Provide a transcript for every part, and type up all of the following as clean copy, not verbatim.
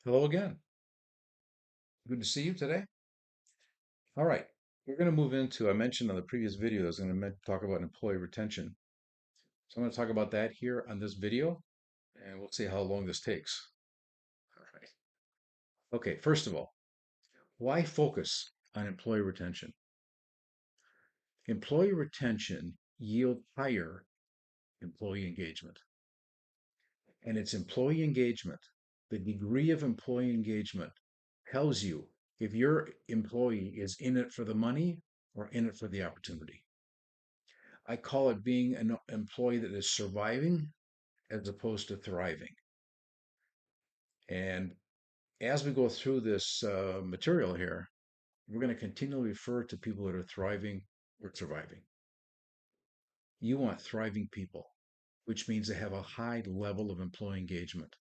Hello again. Good to see you today. All right. We're going to move into, I mentioned on the previous video, I was going to talk about employee retention. So I'm going to talk about that here on this video, and we'll see how long this takes. All right. Okay, first of all, why focus on employee retention? Employee retention yield higher employee engagement. And it's employee engagement, the degree of employee engagement tells you if your employee is in it for the money or in it for the opportunity. I call it being an employee that is surviving as opposed to thriving. And as we go through this material here, we're going to continually refer to people that are thriving or surviving. You want thriving people, which means they have a high level of employee engagement.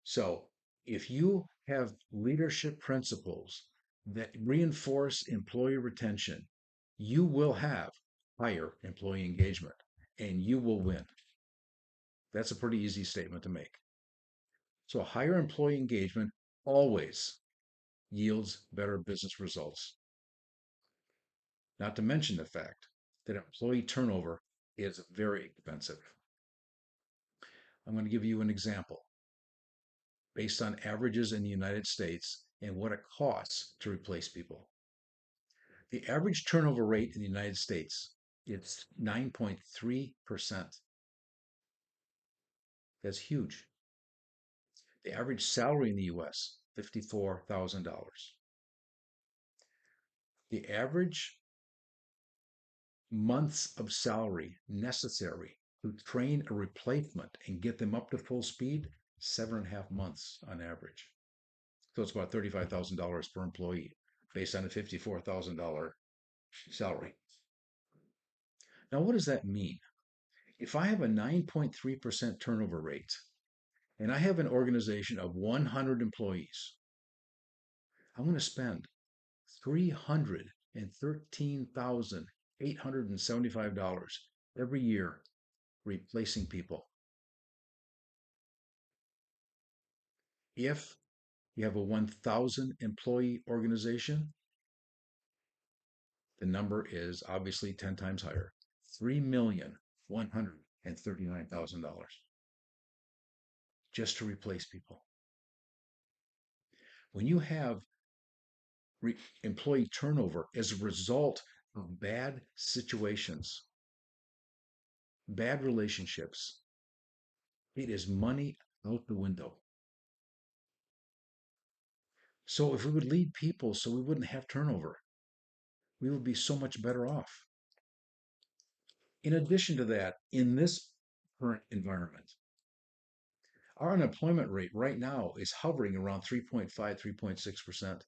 So if you have leadership principles that reinforce employee retention, you will have higher employee engagement and you will win. That's a pretty easy statement to make. So higher employee engagement always yields better business results. Not to mention the fact that employee turnover is very expensive. I'm going to give you an example based on averages in the United States and what it costs to replace people. The average turnover rate in the United States is 9.3%. That's huge. The average salary in the US, $54,000. The average months of salary necessary to train a replacement and get them up to full speed, 7.5 months on average. So it's about $35,000 per employee based on a $54,000 salary. Now, what does that mean? If I have a 9.3% turnover rate and I have an organization of 100 employees, I'm going to spend $313,875 every year replacing people. If you have a 1,000 employee organization, the number is obviously 10 times higher, $3,139,000 just to replace people. When you have employee turnover as a result of bad situations, bad relationships, it is money out the window. So if we would lead people so we wouldn't have turnover, we would be so much better off. In addition to that, in this current environment, our unemployment rate right now is hovering around 3.5, 3.6%.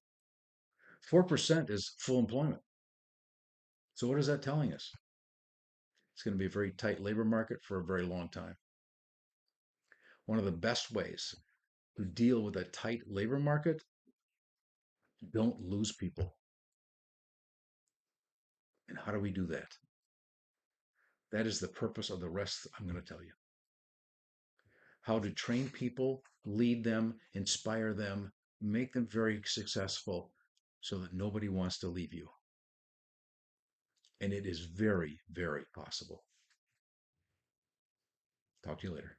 4% is full employment. So what is that telling us? It's going to be a very tight labor market for a very long time. One of the best ways to deal with a tight labor market, don't lose people. And how do we do that? That is the purpose of the rest I'm going to tell you. How to train people, lead them, inspire them, make them very successful so that nobody wants to leave you. And it is very, very possible. Talk to you later.